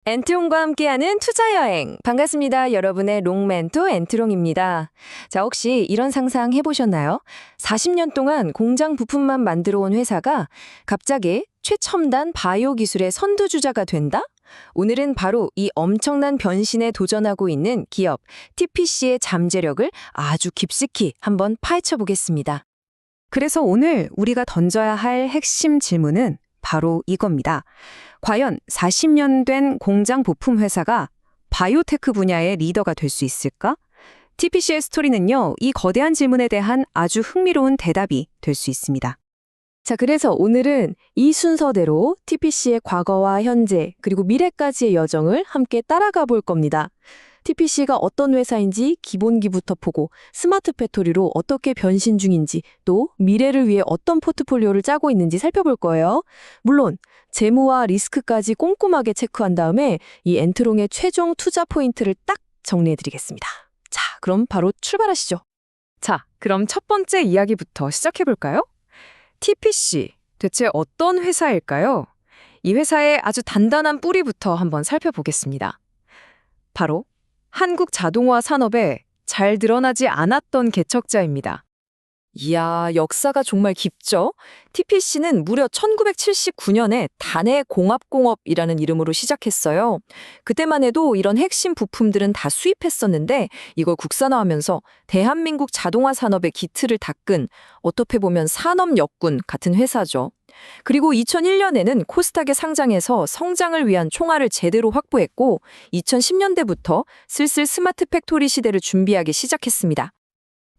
엔트롱과 함께하는 투자여행. 반갑습니다. 여러분의 롱멘토 엔트롱입니다. 자, 혹시 이런 상상 해보셨나요? 40년 동안 공장 부품만 만들어 온 회사가 갑자기 최첨단 바이오 기술의 선두주자가 된다? 오늘은 바로 이 엄청난 변신에 도전하고 있는 기업 TPC의 잠재력을 아주 깊숙이 한번 파헤쳐 보겠습니다. 그래서 오늘 우리가 던져야 할 핵심 질문은 바로 이겁니다. 과연 40년 된 공장 부품 회사가 바이오테크 분야의 리더가 될 수 있을까? TPC의 스토리는요, 이 거대한 질문에 대한 아주 흥미로운 대답이 될 수 있습니다. 자, 그래서 오늘은 이 순서대로 TPC의 과거와 현재, 그리고 미래까지의 여정을 함께 따라가 볼 겁니다. TPC가 어떤 회사인지 기본기부터 보고 스마트 팩토리로 어떻게 변신 중인지 또 미래를 위해 어떤 포트폴리오를 짜고 있는지 살펴볼 거예요. 물론 재무와 리스크까지 꼼꼼하게 체크한 다음에 이 엔트롱의 최종 투자 포인트를 딱 정리해드리겠습니다. 자, 그럼 바로 출발하시죠. 자, 그럼 첫 번째 이야기부터 시작해볼까요? TPC, 대체 어떤 회사일까요? 이 회사의 아주 단단한 뿌리부터 한번 살펴보겠습니다. 바로 한국 자동화 산업에 잘 드러나지 않았던 개척자입니다. 이야, 역사가 정말 깊죠? TPC는 무려 1979년에 단해공업공업이라는 이름으로 시작했어요. 그때만 해도 이런 핵심 부품들은 다 수입했었는데 이걸 국산화하면서 대한민국 자동화 산업의 기틀을 닦은 어떻게 보면 산업 역군 같은 회사죠. 그리고 2001년에는 코스닥에 상장해서 성장을 위한 총알을 제대로 확보했고 2010년대부터 슬슬 스마트 팩토리 시대를 준비하기 시작했습니다.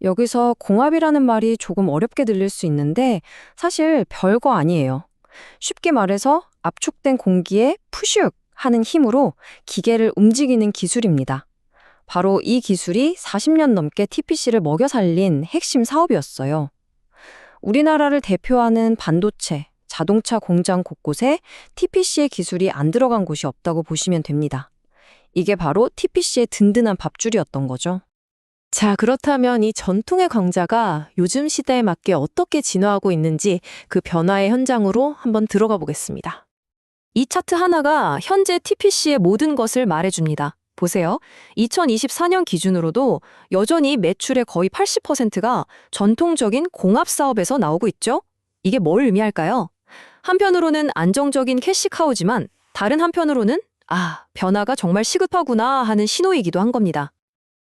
여기서 공합이라는 말이 조금 어렵게 들릴 수 있는데 사실 별거 아니에요. 쉽게 말해서 압축된 공기에 푸슉 하는 힘으로 기계를 움직이는 기술입니다. 바로 이 기술이 40년 넘게 TPC를 먹여 살린 핵심 사업이었어요. 우리나라를 대표하는 반도체, 자동차 공장 곳곳에 TPC의 기술이 안 들어간 곳이 없다고 보시면 됩니다. 이게 바로 TPC의 든든한 밥줄이었던 거죠. 자, 그렇다면 이 전통의 강자가 요즘 시대에 맞게 어떻게 진화하고 있는지 그 변화의 현장으로 한번 들어가 보겠습니다. 이 차트 하나가 현재 TPC의 모든 것을 말해줍니다. 보세요. 2024년 기준으로도 여전히 매출의 거의 80%가 전통적인 공합 사업에서 나오고 있죠? 이게 뭘 의미할까요? 한편으로는 안정적인 캐시카우지만 다른 한편으로는 변화가 정말 시급하구나 하는 신호이기도 한 겁니다.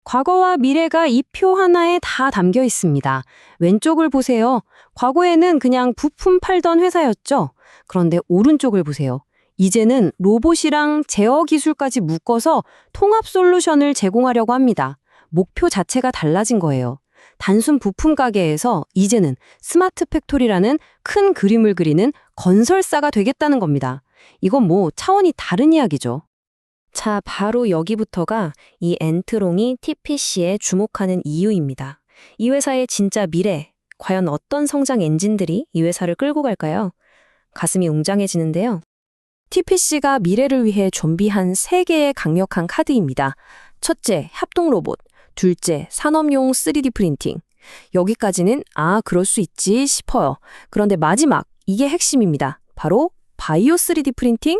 과거와 미래가 이 표 하나에 다 담겨 있습니다. 왼쪽을 보세요. 과거에는 그냥 부품 팔던 회사였죠. 그런데 오른쪽을 보세요. 이제는 로봇이랑 제어 기술까지 묶어서 통합 솔루션을 제공하려고 합니다. 목표 자체가 달라진 거예요. 단순 부품 가게에서 이제는 스마트 팩토리라는 큰 그림을 그리는 건설사가 되겠다는 겁니다. 이건 뭐 차원이 다른 이야기죠. 자, 바로 여기부터가 이 엔트롱이 TPC에 주목하는 이유입니다. 이 회사의 진짜 미래, 과연 어떤 성장 엔진들이 이 회사를 끌고 갈까요? 가슴이 웅장해지는데요. TPC가 미래를 위해 준비한 3개의 강력한 카드입니다. 첫째, 협동 로봇. 둘째, 산업용 3D 프린팅. 여기까지는 그럴 수 있지 싶어요. 그런데 마지막, 이게 핵심입니다. 바로 바이오 3D 프린팅?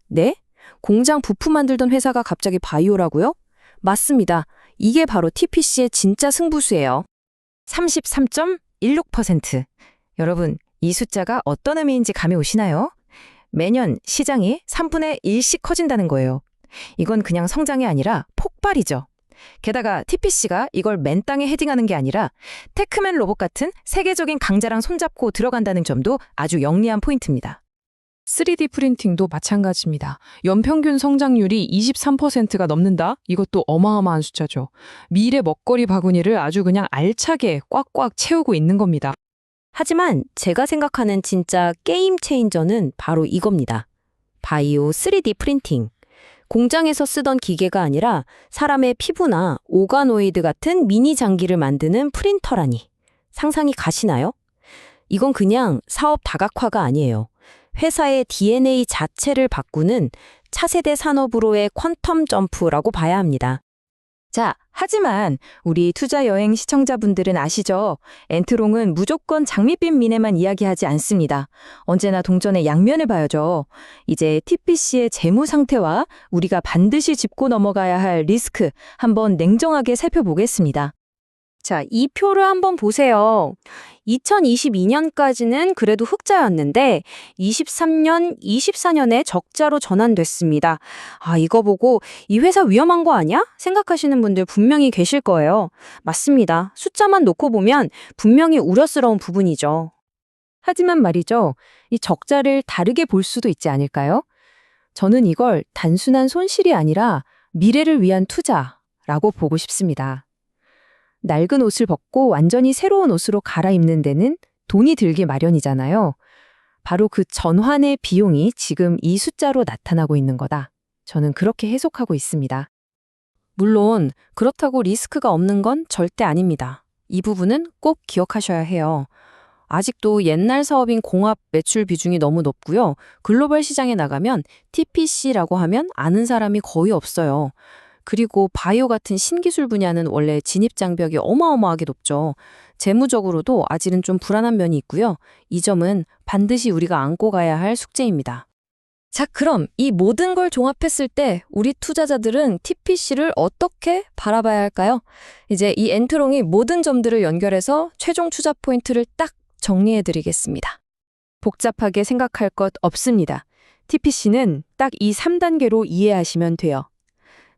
네? 공장 부품 만들던 회사가 갑자기 바이오라고요? 맞습니다. 이게 바로 TPC의 진짜 승부수예요. 33.16%. 여러분, 이 숫자가 어떤 의미인지 감이 오시나요? 매년 시장이 3분의 1씩 커진다는 거예요. 이건 그냥 성장이 아니라 폭발이죠. 게다가 TPC가 이걸 맨 땅에 헤딩하는 게 아니라 테크맨 로봇 같은 세계적인 강자랑 손잡고 들어간다는 점도 아주 영리한 포인트입니다. 3D 프린팅도 마찬가지입니다. 연평균 성장률이 23%가 넘는다? 이것도 어마어마한 숫자죠. 미래 먹거리 바구니를 아주 그냥 알차게 꽉꽉 채우고 있는 겁니다. 하지만 제가 생각하는 진짜 게임 체인저는 바로 이겁니다. 바이오 3D 프린팅. 공장에서 쓰던 기계가 아니라 사람의 피부나 오가노이드 같은 미니 장기를 만드는 프린터라니. 상상이 가시나요? 이건 그냥 사업 다각화가 아니에요. 회사의 DNA 자체를 바꾸는 차세대 산업으로의 퀀텀 점프라고 봐야 합니다. 자, 하지만 우리 투자 여행 시청자분들은 아시죠? 엔트롱은 무조건 장밋빛 미래만 이야기하지 않습니다. 언제나 동전의 양면을 봐야죠. 이제 TPC의 재무 상태와 우리가 반드시 짚고 넘어가야 할 리스크 한번 냉정하게 살펴보겠습니다. 자, 이 표를 한번 보세요. 2022년까지는 그래도 흑자였는데 23년, 24년에 적자로 전환됐습니다. 아, 이거 보고 이 회사 위험한 거 아니야? 생각하시는 분들 분명히 계실 거예요. 맞습니다. 숫자만 놓고 보면 분명히 우려스러운 부분이죠. 하지만 말이죠. 이 적자를 다르게 볼 수도 있지 않을까요? 저는 이걸 단순한 손실이 아니라 미래를 위한 투자라고 보고 싶습니다. 낡은 옷을 벗고 완전히 새로운 옷으로 갈아입는 데는 돈이 들기 마련이잖아요. 바로 그 전환의 비용이 지금 이 숫자로 나타나고 있는 거다. 저는 그렇게 해석하고 있습니다. 물론 그렇다고 리스크가 없는 건 절대 아닙니다. 이 부분은 꼭 기억하셔야 해요. 아직도 옛날 사업인 공합 매출 비중이 너무 높고요. 글로벌 시장에 나가면 TPC라고 하면 아는 사람이 거의 없어요. 그리고 바이오 같은 신기술 분야는 원래 진입 장벽이 어마어마하게 높죠. 재무적으로도 아직은 좀 불안한 면이 있고요. 이 점은 반드시 우리가 안고 가야 할 숙제입니다. 자, 그럼 이 모든 걸 종합했을 때 우리 투자자들은 TPC를 어떻게 바라봐야 할까요? 이제 이 엔트롱이 모든 점들을 연결해서 최종 투자 포인트를 딱 정리해드리겠습니다. 복잡하게 생각할 것 없습니다. TPC는 딱 이 3단계로 이해하시면 돼요.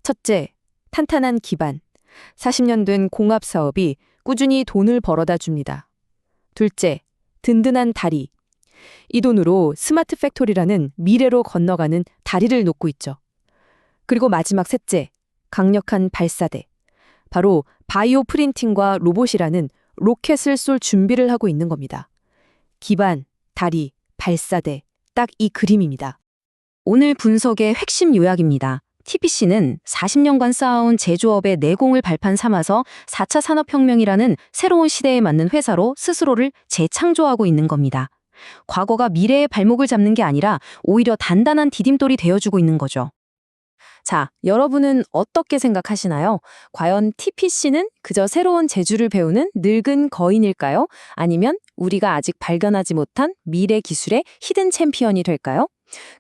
첫째, 탄탄한 기반. 40년 된 공합 사업이 꾸준히 돈을 벌어다 줍니다. 둘째, 든든한 다리. 이 돈으로 스마트 팩토리라는 미래로 건너가는 다리를 놓고 있죠. 그리고 마지막 셋째, 강력한 발사대. 바로 바이오 프린팅과 로봇이라는 로켓을 쏠 준비를 하고 있는 겁니다. 기반, 다리, 발사대. 딱 이 그림입니다. 오늘 분석의 핵심 요약입니다. TPC는 40년간 쌓아온 제조업의 내공을 발판 삼아서 4차 산업혁명이라는 새로운 시대에 맞는 회사로 스스로를 재창조하고 있는 겁니다. 과거가 미래의 발목을 잡는 게 아니라 오히려 단단한 디딤돌이 되어주고 있는 거죠. 자, 여러분은 어떻게 생각하시나요? 과연 TPC는 그저 새로운 재주를 배우는 늙은 거인일까요? 아니면 우리가 아직 발견하지 못한 미래 기술의 히든 챔피언이 될까요?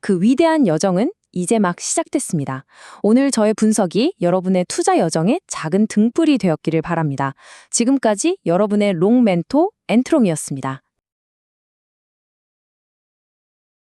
그 위대한 여정은 이제 막 시작됐습니다. 오늘 저의 분석이 여러분의 투자 여정의 작은 등불이 되었기를 바랍니다. 지금까지 여러분의 롱 멘토 엔트롱이었습니다.